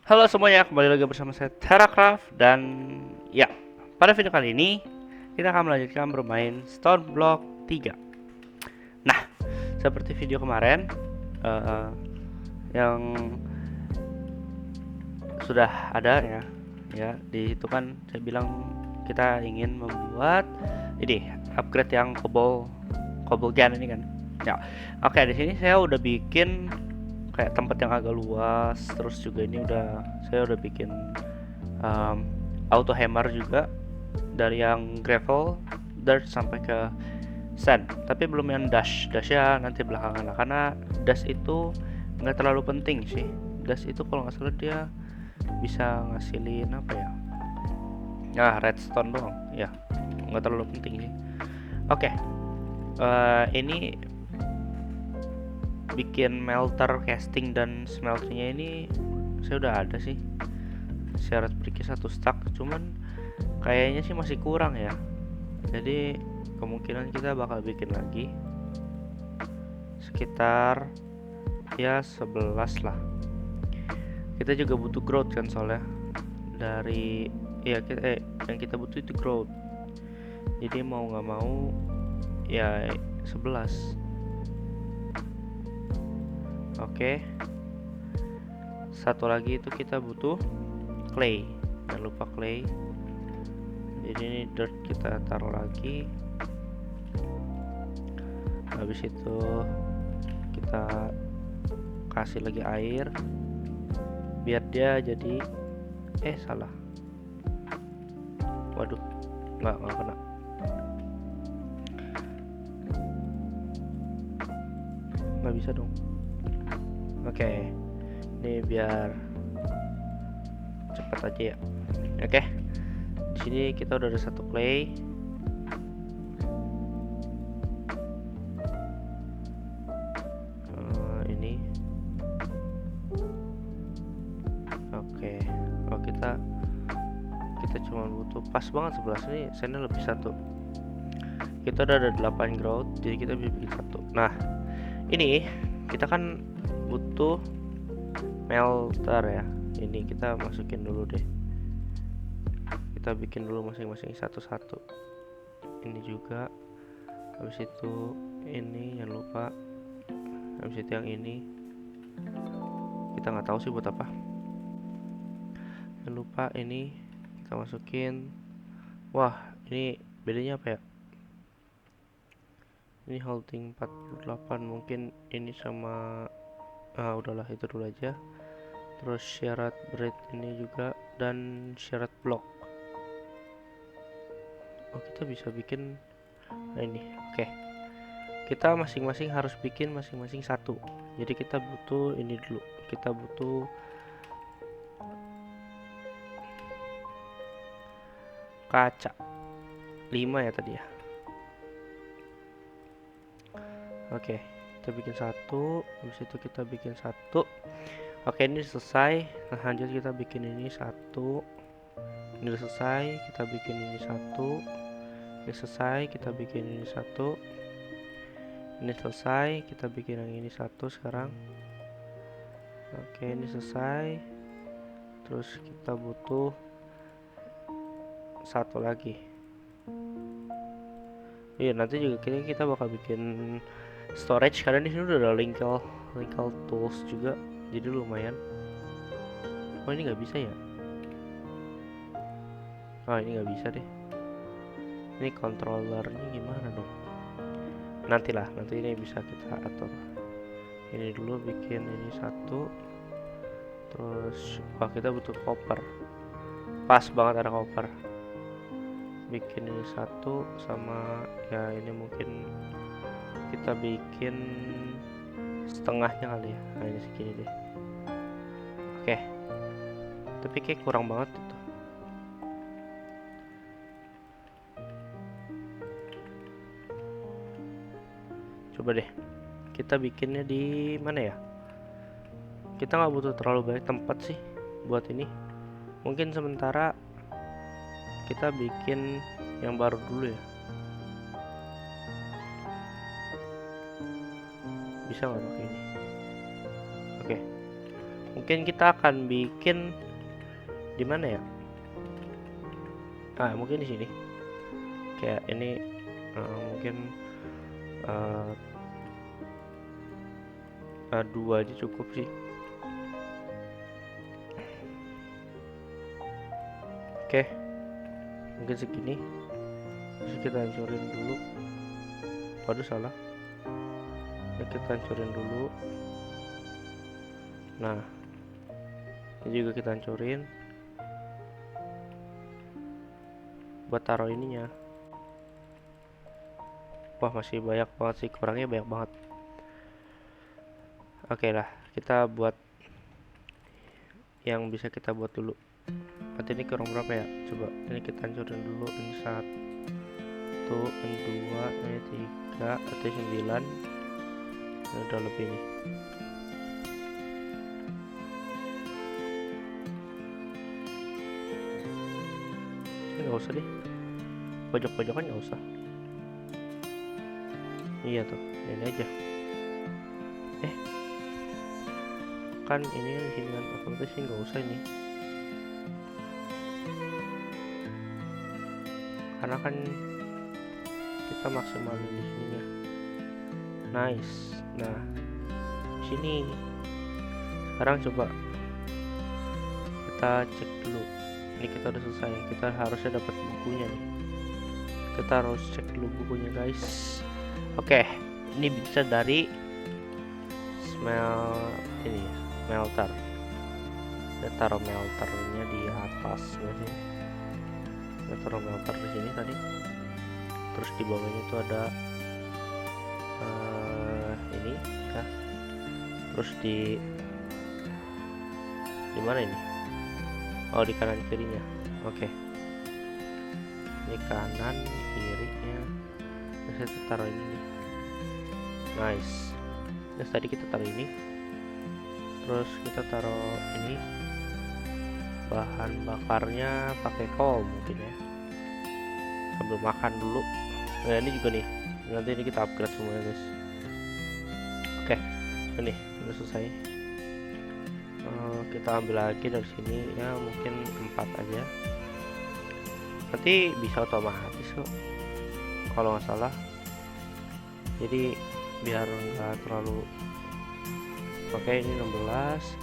Halo semuanya, kembali lagi bersama saya Teracraft dan ya, pada video kali ini kita akan melanjutkan bermain Stone Block 3. Nah, seperti video kemarin eh, yang sudah ada ya di situ kan saya bilang kita ingin membuat ini upgrade yang cobble gen ini kan. Ya, oke di sini saya udah bikin kayak tempat yang agak luas, terus juga ini saya udah bikin um, auto hammer juga dari yang gravel dirt sampai ke sand, tapi belum yang dash ya nanti belakangan lah, karena dash itu nggak terlalu penting sih. Dash itu kalau nggak salah dia bisa ngasilin apa ya, redstone doang ya, nggak terlalu penting sih. Oke, ini bikin melter, casting dan smelternya ini saya udah ada sih, syarat bricky 1 stack, cuman kayaknya sih masih kurang ya, jadi kemungkinan kita bakal bikin lagi sekitar ya 11 lah. Kita juga butuh growth kan soalnya dari ya yang kita butuh itu growth, jadi mau nggak mau ya 11. Oke, satu lagi itu kita butuh clay, jangan lupa clay. Jadi ini dirt kita taruh lagi, habis itu kita kasih lagi air biar dia jadi salah, waduh, nggak kena. Nggak bisa dong. Oke, ini biar cepat aja ya. Oke, di sini kita udah ada satu clay. Ini oke. Oh, kita cuma butuh pas banget 11 ini, sandnya lebih satu. Kita udah ada 8 growth, jadi kita bisa bikin satu. Nah, ini kita kan butuh melter ya. Ini kita masukin dulu deh. Kita bikin dulu masing-masing satu-satu. Ini juga. Habis itu ini jangan lupa. Habis itu yang ini. Kita nggak tahu sih buat apa. Jangan lupa ini kita masukin. Wah, ini bedanya apa ya? Ini holding 48, mungkin ini sama udahlah itu dulu aja. Terus syarat bread ini juga, dan syarat block. Oh, kita bisa bikin ini. Oke, kita masing-masing harus bikin masing-masing satu. Jadi kita butuh ini dulu, kita butuh kaca 5 ya tadi ya. Oke, kita bikin satu, habis itu kita bikin satu. Oke, ini selesai. Nah, lanjut kita bikin ini satu. Ini udah selesai, kita bikin ini satu. Ini selesai, kita bikin ini satu. Ini selesai, kita bikin yang ini satu sekarang. Oke, ini selesai. Terus kita butuh satu lagi. Iya, nanti juga kita bakal bikin storage, karena di sini udah ada linkel tools juga, jadi lumayan. Oh, ini nggak bisa ya? Oh, ini nggak bisa deh. Ini controllernya gimana dong? Nanti ini bisa kita atur. Ini dulu bikin ini satu. Terus kita butuh copper. Pas banget ada copper. Bikin ini satu, sama ya ini mungkin kita bikin setengahnya kali ya. Nah, ini segini deh. Oke, tapi kayak kurang banget itu. Coba deh kita bikinnya di mana ya. Kita nggak butuh terlalu banyak tempat sih buat ini. Mungkin sementara kita bikin yang baru dulu ya. Bisa nggak pakai ini? Oke, mungkin kita akan bikin di mana ya? Mungkin di sini. Kayak ini mungkin 2 aja cukup sih. Oke, mungkin segini. Terus kita hancurin dulu. Waduh, salah. Ini kita hancurin dulu. Nah, ini juga kita hancurin buat taruh ininya. Wah, masih banyak banget sih, kurangnya banyak banget. Oke lah, kita buat yang bisa kita buat dulu. Nanti ini kurang berapa ya? Coba ini kita hancurin dulu. Ini 1, ini 2, ini 3, berarti 9. Ini udah lebih nih. Ini nggak usah deh, pojok-pojokan nggak usah. Iya tuh, ini aja. Kan ini di sini kan otomatis sih nggak usah ini, karena kan kita maksimalin di sininya. Nice. Nah, sini sekarang coba kita cek dulu. Ini kita udah selesai, kita harusnya dapat bukunya nih. Kita harus cek dulu bukunya guys. Oke, ini bisa dari smelter. Kita taruh melternya di atas ya sih. Kita taruh melter di sini tadi. Terus di bawahnya itu ada ini ya. Terus di mana ini? Oh, di kanan kirinya. Oke. Ini kanan kirinya. Terus kita taruh ini nih. Nice. Terus tadi kita taruh ini. Terus kita taruh ini. Bahan bakarnya pakai kol mungkin ya. Sambil makan dulu. Nah, ini juga nih. Nanti ini kita upgrade semuanya guys. Oke. Ini udah selesai. Kita ambil lagi dari sini ya, mungkin 4 aja. Nanti bisa otomatis kok kalau nggak salah. Jadi biar nggak terlalu. Oke, ini 16.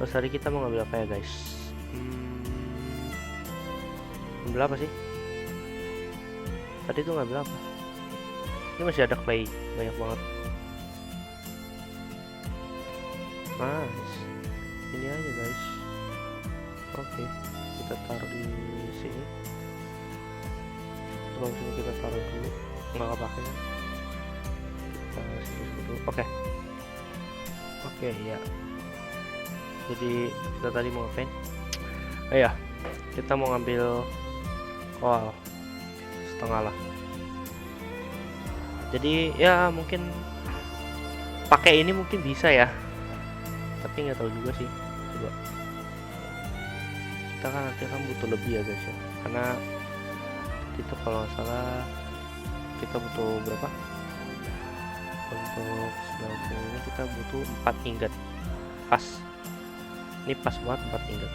Terus tadi kita mau ngambil apa ya guys? Ngambil apa sih? Tadi tuh ngambil apa? Ini masih ada clay banyak banget. Nice. Ini aja guys. Oke, kita taruh di sini. Terus ini kita taruh dulu, nggak kepake ya. Kita sini dulu. Oke ya. Jadi kita tadi mau ngapain? Ya, kita mau ngambil kol setengah lah. Jadi ya mungkin pakai ini mungkin bisa ya, tapi nggak tahu juga sih. Coba kita kan nanti kan butuh lebih ya guys ya, karena itu kalau nggak salah kita butuh berapa untuk smelter ini, kita butuh 4 ingot. Pas ini pas banget 4 ingot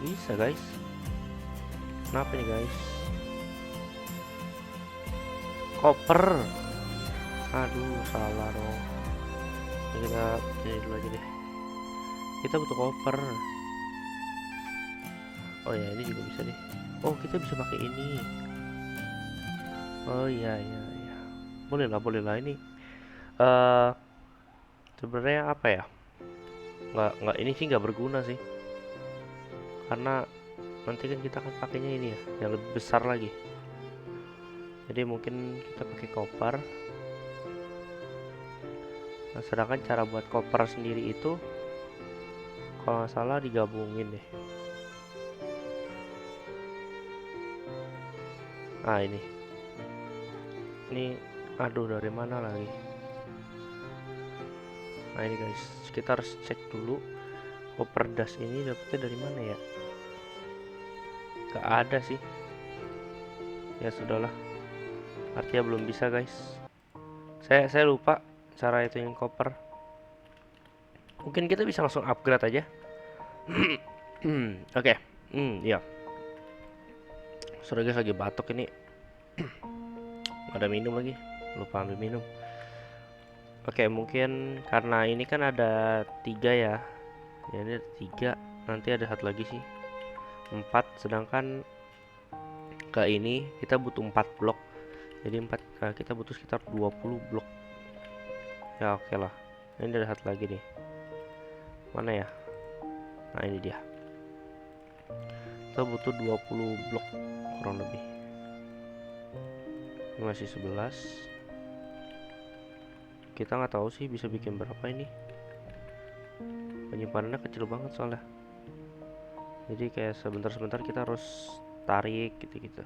bisa guys. Kenapa nih guys? Koper, aduh salah dong. Ini kita ini dulu aja deh, kita butuh koper. Oh ya, ini juga bisa deh. Oh, kita bisa pakai ini. Oh iya, boleh lah ini. Sebenarnya apa ya, nggak ini sih nggak berguna sih, karena nanti kan kita akan pakainya ini ya, yang lebih besar lagi. Jadi mungkin kita pakai koper. Nah, sedangkan cara buat koper sendiri itu kalau nggak salah digabungin deh. Ini aduh, dari mana lagi? Nah ini guys, kita harus cek dulu koper das ini dapetnya dari mana ya. Gak ada sih. Ya sudahlah, artinya belum bisa guys. Saya lupa cara itu yang koper. Mungkin kita bisa langsung upgrade aja. Oke. Iya. Sorry guys, lagi batuk ini. Ada minum lagi, lupa ambil minum. Oke, mungkin karena ini kan ada 3 ya. Ya ini ada 3, nanti ada satu lagi sih 4, sedangkan ke ini kita butuh 4 blok. Jadi kita butuh sekitar 20 blok. Ya oke lah. Ini ada satu lagi nih. Mana ya? Nah ini dia. Kita butuh 20 blok kurang lebih. Ini masih 11. Kita nggak tahu sih bisa bikin berapa ini. Penyimpanannya kecil banget soalnya. Jadi kayak sebentar-sebentar kita harus tarik gitu-gitu.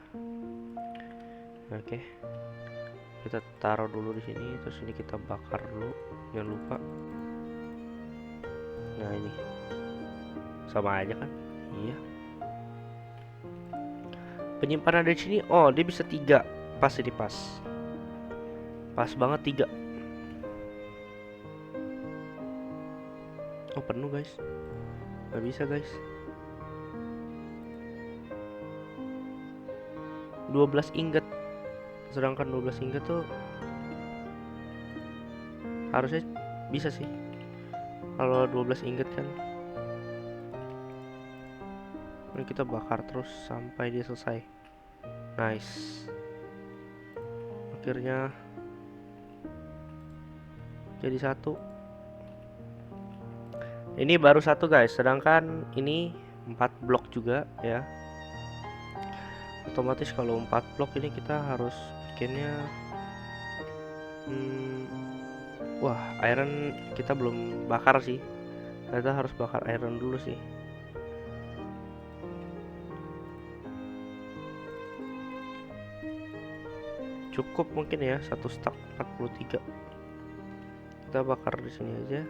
Oke. Kita taruh dulu di sini, terus ini kita bakar dulu, jangan lupa. Nah ini sama aja kan? Iya. Penyimpanan dari sini, oh dia bisa 3. Pas ini pas banget 3. Oh penuh guys, nggak bisa guys. 12 ingot, sedangkan 12 ingot tuh harusnya bisa sih kalau 12 ingot kan. Ini kita bakar terus sampai dia selesai. Nice. Akhirnya jadi 1. Ini baru 1 guys, sedangkan ini 4 blok juga ya. Otomatis kalau 4 blok ini kita harus bikinnya wah, iron kita belum bakar sih. Kita harus bakar iron dulu sih. Cukup mungkin ya 1 stack 43. Kita bakar di sini aja.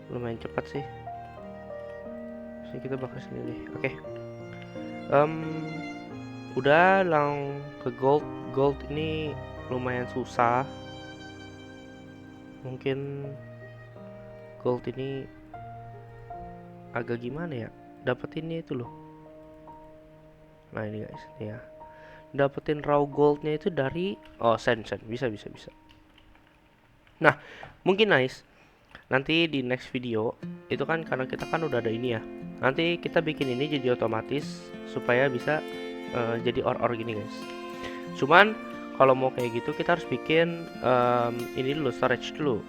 Lumayan cepat sih. Jadi kita bakar sini deh. Oke. Udah ke gold ini lumayan susah. Mungkin gold ini agak gimana ya? Dapetinnya itu loh. Nah ini guys, ya. Dapetin raw goldnya itu dari sen bisa. Nah, mungkin nice. Nanti di next video itu kan karena kita kan udah ada ini ya. Nanti kita bikin ini jadi otomatis supaya bisa jadi or gini guys. Cuman kalau mau kayak gitu kita harus bikin ini dulu, storage dulu.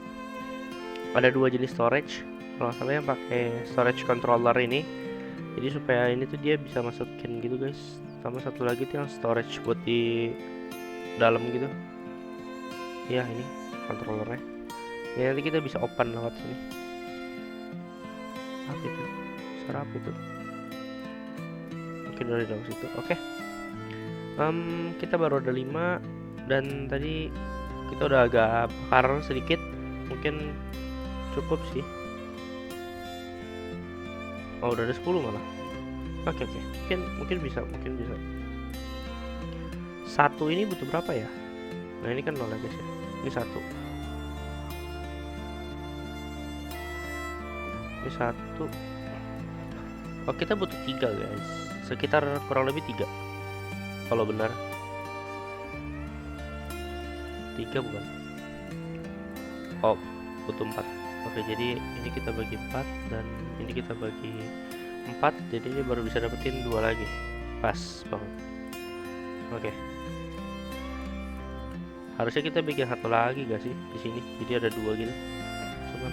Ada 2 jenis storage. Kalau salah yang pakai storage controller ini. Jadi supaya ini tuh dia bisa masukin gitu guys. Sama satu lagi tuh yang storage buat di dalam gitu. Ya ini controllernya. Ya nanti kita bisa open lewat sini. Apa itu? Suara apa itu? Mungkin dari dalam situ. Oke. Kita baru ada 5 dan tadi kita udah agak bakar sedikit. Mungkin cukup sih. Oh udah ada 10 malah. Oke. Mungkin bisa. Satu ini butuh berapa ya? Nah ini kan 0 guys ya. Ini 1. Ini 1. Oh kita butuh 3 guys. Sekitar kurang lebih 3. Kalau benar 3 bukan? Oh butuh 4. Oke jadi ini kita bagi 4 dan ini kita bagi 4. Jadi ini baru bisa dapetin 2 lagi. Pas banget. Oke. Harusnya kita bikin 1 lagi gak sih di sini? Jadi ada 2 gitu. Cuman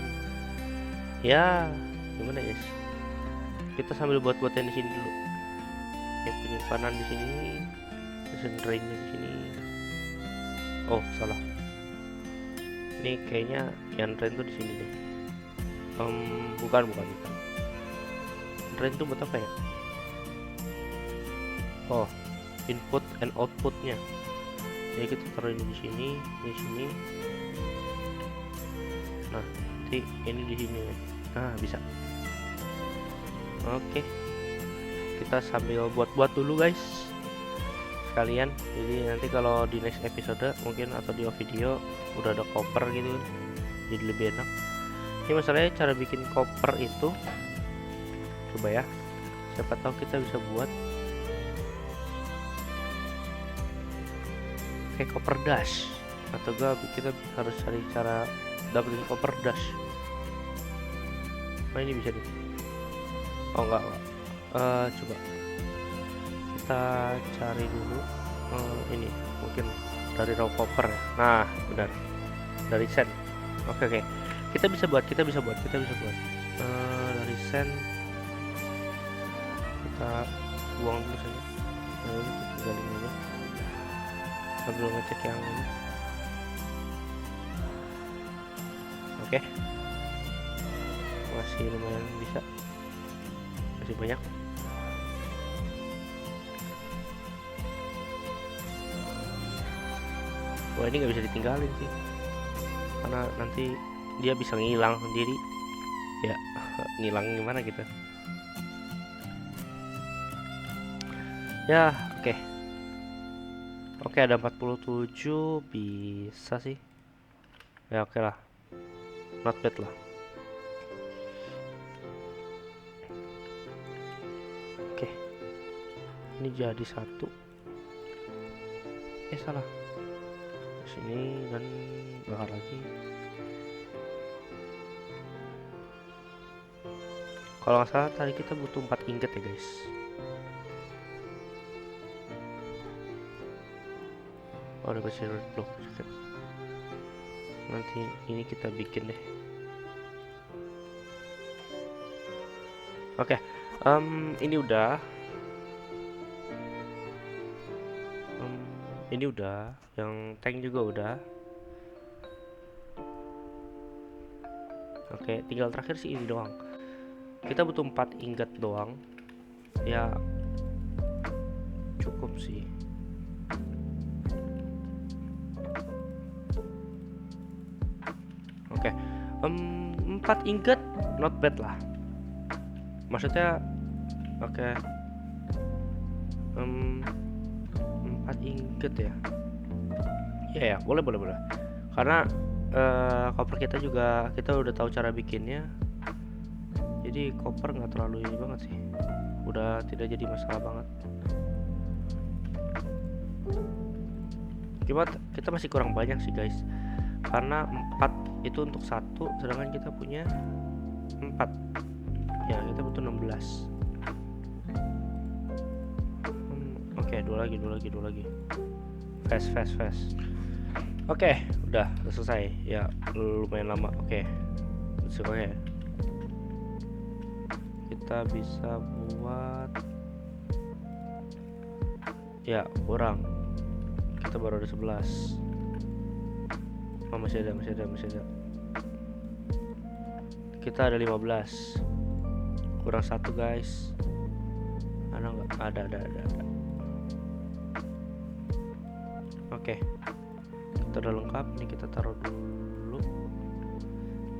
ya gimana guys? Kita sambil buat-buatin di sini dulu. Oke, penyimpanan di sini, mesin drainnya di sini. Oh salah. Ini kayaknya yang drain tuh di sini deh. Bukan. Drain tuh buat apa ya? Oh, input and outputnya. Jadi kita taruh ini di sini, di sini. Nah, nanti ini di sini. Nah, bisa. Oke. Kita sambil buat-buat dulu guys. Sekalian. Jadi nanti kalau di next episode mungkin atau di video udah ada koper gitu. jadi lebih enak. Ini masalahnya cara bikin koper itu, coba ya, siapa tahu kita bisa buat kayak koper dash, atau enggak kita harus cari cara dapetin koper dash. Nah ini bisa nih. Oh enggak. Coba kita cari dulu. Ini mungkin dari raw copper ya. Nah benar, dari sand. Oke. Kita bisa buat dari sand. Kita buang dulu saja. Lalu kita tinggalin dulu sambil ngecek yang ini. Oke. Masih lumayan bisa, masih banyak. Wah ini nggak bisa ditinggalin sih, karena nanti dia bisa ngilang sendiri ya. Ngilang gimana gitu ya. Oke, ada 47, bisa sih ya. Oke lah, not bad lah. Oke, ini jadi satu. Salah sini dan bakar lagi. Kalau nggak salah tadi kita butuh 4 ingot ya guys. Oh udah kasih block. Nanti ini kita bikin deh. Oke, ini udah. Ini udah, yang tank juga udah. Oke, tinggal terakhir sih ini doang. Kita butuh 4 ingot doang. Ya cukup sih. Oke, 4 ingot not bad lah. Maksudnya oke. 4 ingot ya. Ya, boleh. Karena koper kita juga, kita udah tahu cara bikinnya. Jadi koper nggak terlalu ini banget sih. Udah tidak jadi masalah banget. Kita masih kurang banyak sih guys. Karena 4 itu untuk 1, sedangkan kita punya 4. Ya, kita butuh 16. Oke, dua lagi. Fast. Oke, udah selesai. Ya, lumayan lama. Oke. Kita bisa buat, ya kurang. Kita baru ada 11. Oh, masih ada. Kita ada 15. Kurang 1 guys. Ada nggak? Ada. Oke, kita udah lengkap. Ini kita taruh dulu.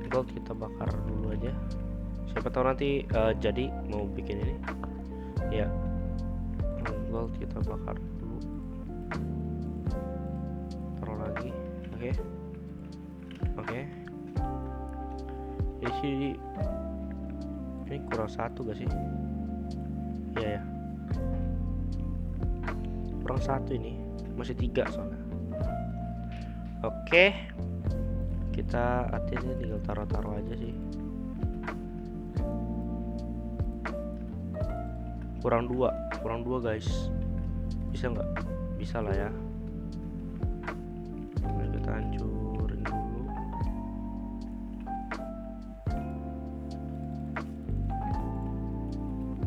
Gold kita bakar dulu aja. Siapa tahu nanti jadi mau bikin ini. Ya, gold kita bakar dulu. Taruh lagi. Oke. Ini kurang 1 gak sih? Ya. Kurang 1 ini. Masih 3 soalnya. Oke, kita artinya tinggal taruh aja sih. Kurang 2 guys. Bisa nggak? Bisa lah ya. Nah, kita hancurin dulu.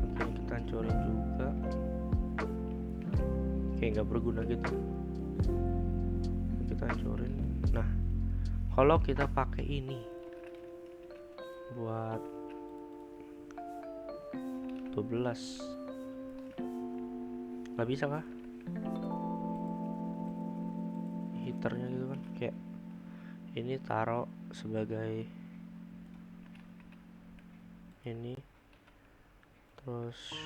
Oke, kita hancurin juga. Oke, nggak berguna gitu. Kita hancurin. Nah, kalau kita pakai ini buat 12, nggak bisa kah? Heaternya gitu kan, kayak ini taruh sebagai ini, terus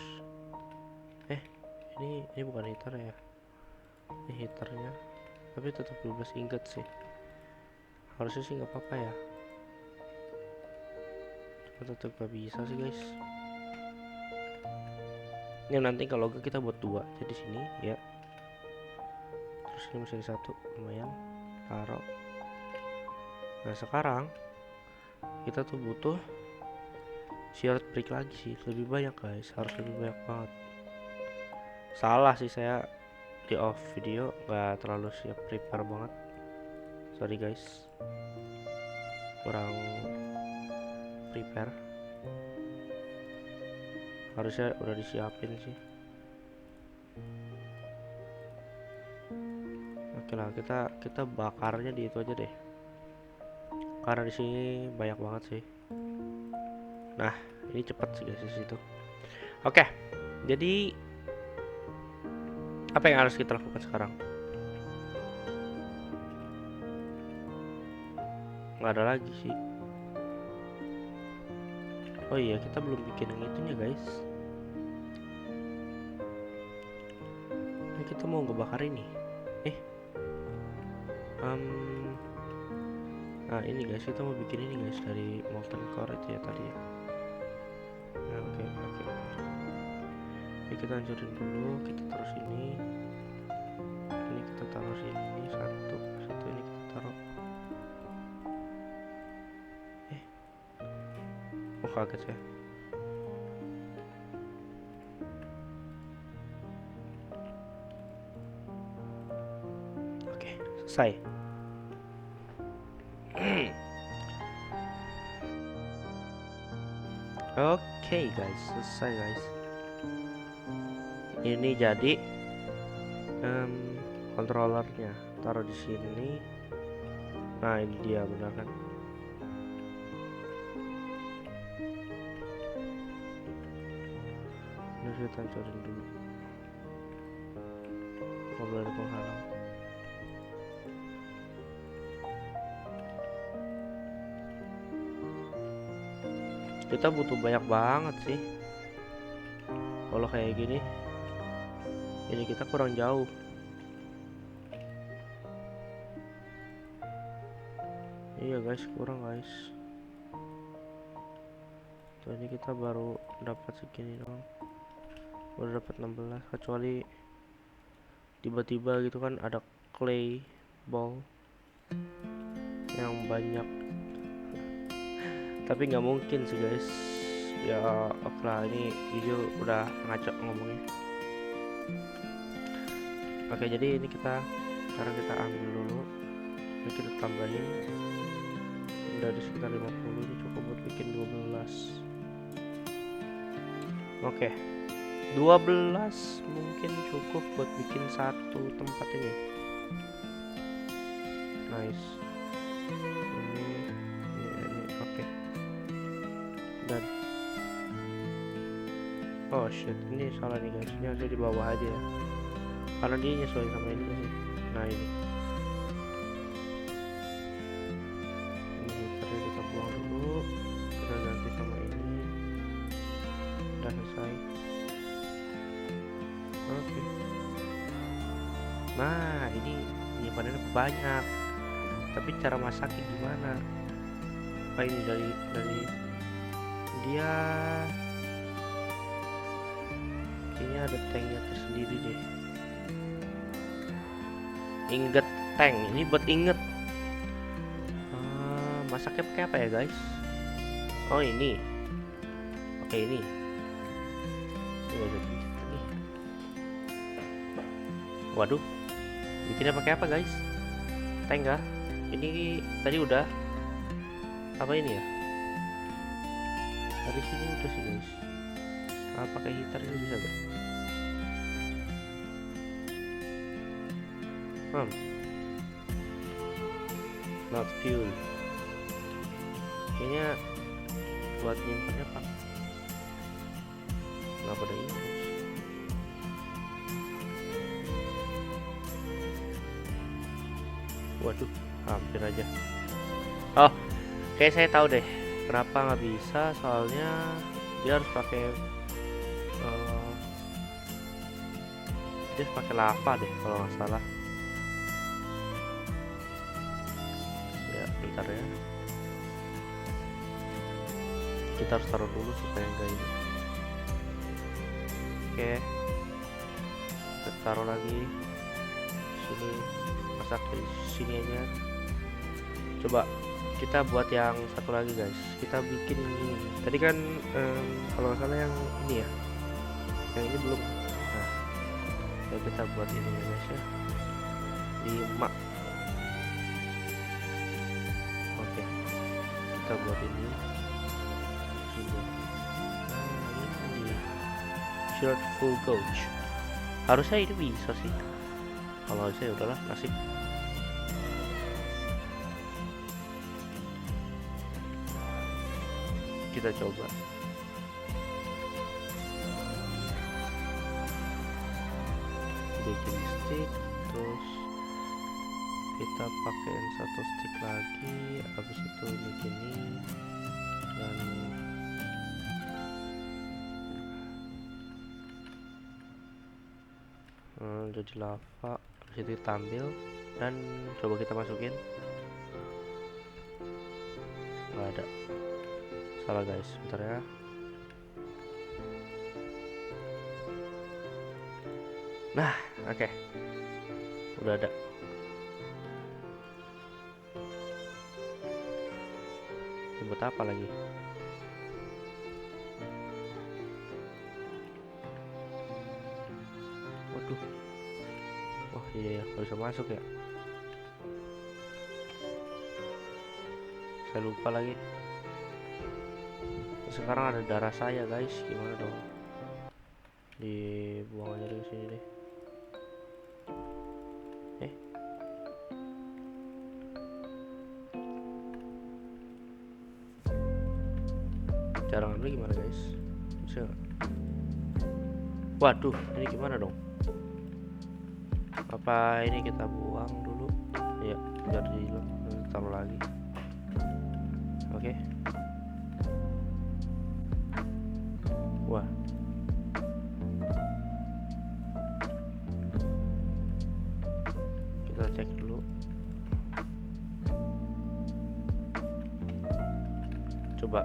ini bukan heater ya, ini heaternya, tapi tetap 12 ingot sih. Harusnya sih nggak apa-apa ya. tetap gak bisa sih guys. Ini nanti kalau kita buat 2 jadi sini ya, terus ini bisa 1 lumayan taruh. Nah sekarang kita tuh butuh short brick lagi sih, lebih banyak guys, harus lebih banyak banget. Salah sih saya di off video, nggak terlalu siap prepare banget, sorry guys, kurang prepare, harusnya udah disiapin sih. Oke lah, kita bakarnya di itu aja deh, karena di sini banyak banget sih. Nah ini cepet sih guys di situ. Oke, jadi apa yang harus kita lakukan sekarang? Nggak ada lagi sih. Oh iya, kita belum bikin yang itunya guys. Nah, kita mau ngebakar ini. Nah ini guys, kita mau bikin ini guys dari molten core itu ya tadi ya. Nah, oke. Jadi kita hancurin dulu, kita taruh sini. Ini kita taruh sini, satu ini kita taruh. Oh kaget ya. Oke, selesai. Oke guys, selesai guys. Ini jadi controllernya, taruh di sini. Nah ini dia, benar kan? Ini kita hancurin dulu, nggak boleh ada penghalang. Kita butuh banyak banget sih kalau kayak gini. Ini kita kurang jauh. Iya guys, kurang guys. Tuh ini kita baru dapat segini doang, baru dapat 16, kecuali tiba-tiba gitu kan ada clay ball yang banyak. Tapi nggak mungkin sih guys ya. Oke lah, ini video udah ngaco ngomongnya. Oke, jadi ini sekarang kita ambil dulu, ini kita tambahin, udah di sekitar 50, ini cukup buat bikin 12. Oke, 12 mungkin cukup buat bikin satu tempat ini. Nice. Ini oke. Dan oh shit, ini salah nih guys, ini harusnya di bawah aja ya, karena dia nyesuaiin sama ini sih. Nah ini heaternya kita buang dulu, kita ganti sama ini, udah selesai. Oke. Nah ini nyimpannya banyak, tapi cara masaknya gimana? Apa ini dari dia kayaknya ada tanknya tersendiri deh. Inget tank, ini buat inget. Masaknya pakai apa ya guys? Oh ini, oke ini. Waduh, bikinnya pakai apa guys? Tank kah? Ini tadi udah apa ini ya? Dari sini udah sih guys. Pakai heater ini bisa gak? Not fuel. Kayaknya buat nyimpannya pak. Nggak pada ini guys. Waduh, hampir aja. Oh, kayak saya tahu deh kenapa nggak bisa, soalnya dia harus pakai lava deh kalau nggak salah ya. Bentar ya, kita harus taruh dulu supaya enggak ini. Oke, kita taruh lagi sini, masak di sini aja. Coba kita buat yang satu lagi guys, kita bikin ini tadi kan kalau nggak salah yang ini ya, yang ini belum. Nah ya kita buat ini ya guys ya, 5. Oke, kita buat ini sini. Nah ini shirt full coach, harusnya ini bisa sih. Kalau saya udahlah, nasib. Kita coba bikin stick, terus kita pakein 1 stick lagi, habis itu ini gini, dan jadi lava. Habis itu kita ambil dan coba kita masukin, nggak ada. Salah guys, bentar ya. Nah, oke. Udah ada. Ini buat apa lagi? Waduh. Wah, iya ya, nggak bisa masuk ya. Saya lupa lagi. Sekarang ada darah saya guys, gimana dong? Dibuang aja dari sini deh. Cara ngambil gimana guys? Bisa gak? Waduh, ini gimana dong? Apa ini kita buang dulu? Ya, biar taruh lagi. Oke. Wah. Kita cek dulu. Coba.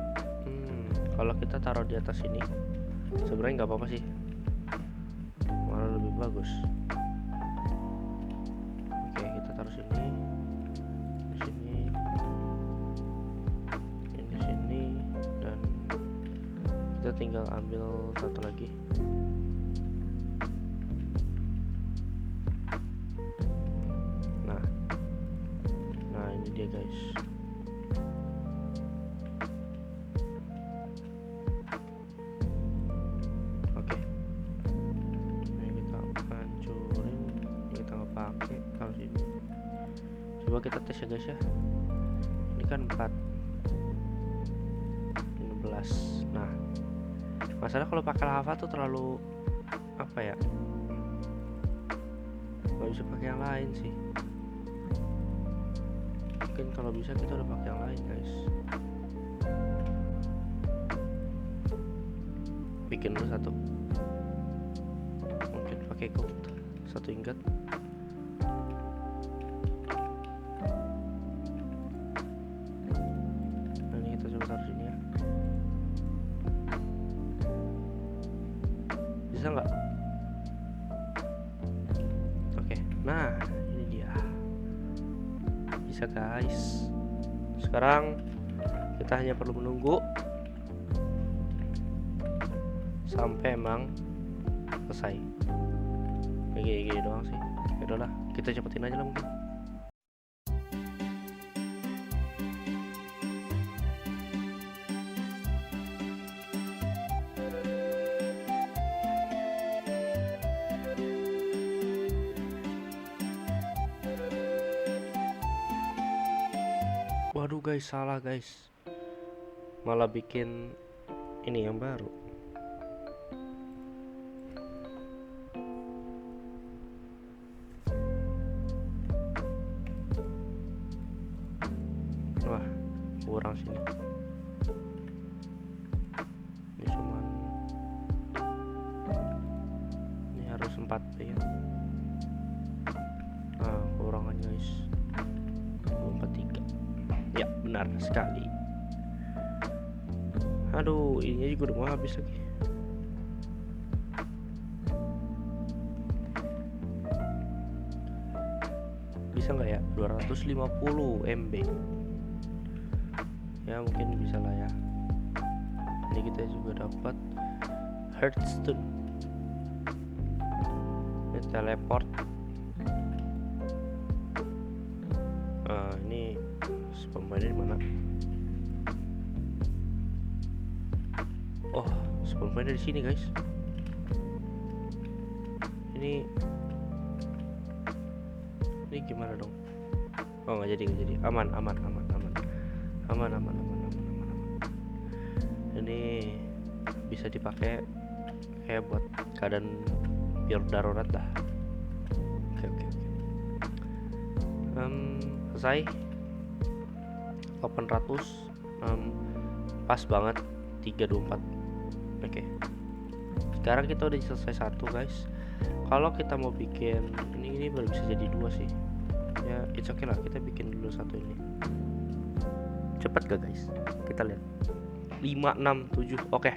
Kalau kita taruh di atas ini, sebenarnya nggak apa-apa sih, malah lebih bagus. Oke, kita taruh sini, di sini, ini sini, dan kita tinggal ambil satu lagi. Nah ini dia guys. Coba kita tes ya guys ya. Ini kan 4 15. Nah, masalah kalau pakai lava tuh terlalu apa ya, nggak bisa pakai yang lain sih. Mungkin kalau bisa kita udah pakai yang lain guys. Bikin dulu satu, mungkin pakai gold 1 ingot. Bisa nggak? Oke, nah ini dia, bisa guys. Sekarang kita hanya perlu menunggu sampai emang selesai. Kayak gini doang sih. Ya udahlah, kita cepetin aja lah mungkin. Waduh guys, salah guys, malah bikin ini yang baru. Wah, kurang sini. Ini cuman, ini harus 4 ya. Nah, kurangan guys, 23. Ya, benar sekali. Aduh, ininya juga udah mau habis lagi. Bisa nggak ya? 250 MB. Ya mungkin bisa lah ya. Ini kita juga dapat Hearthstone. Ini teleport. Ini pemainnya di mana? Oh, pemainnya di sini guys. Ini gimana dong? Oh nggak jadi. Aman. Ini bisa dipakai kayak buat keadaan pure darurat lah. Oke. Selesai 800. Pas banget 324. Oke. Sekarang kita udah selesai satu guys. Kalau kita mau bikin ini baru bisa jadi dua sih. Ya it's okay lah, kita bikin dulu satu ini. Cepet gak guys? Kita lihat. 5, 6, 7. Oke.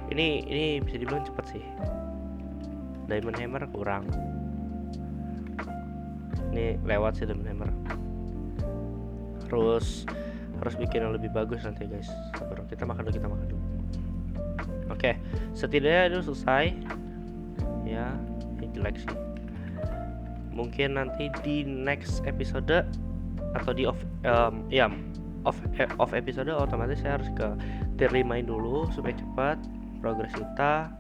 Ini bisa dibilang cepet sih. Diamond hammer kurang. Ini lewat sih diamond hammer. Harus bikin yang lebih bagus nanti guys. Sabar, kita makan dulu. Oke, setidaknya itu selesai. Ya, ini jelek sih. Mungkin nanti di next episode atau di off episode otomatis saya harus ke tier 5 dulu supaya cepat progres kita.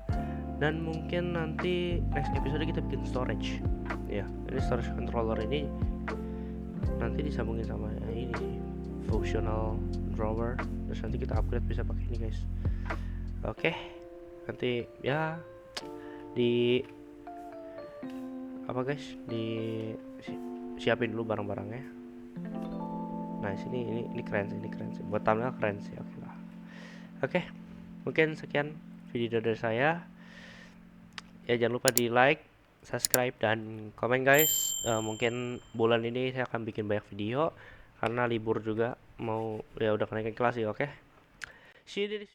Dan mungkin nanti next episode kita bikin storage. Ya, ini storage controller ini nanti disambungin sama ini functional drawer, terus nanti kita upgrade bisa pakai ini guys. Oke, nanti ya di apa guys, di siapin dulu barang-barangnya. Nah sini ini keren sih buat thumbnail, keren sih. Oke lah. Oke, mungkin sekian video dari saya ya. Jangan lupa di like, subscribe, dan komen guys. Mungkin bulan ini saya akan bikin banyak video karena libur juga, mau ya udah kenaikan kelas sih. Oke, see you di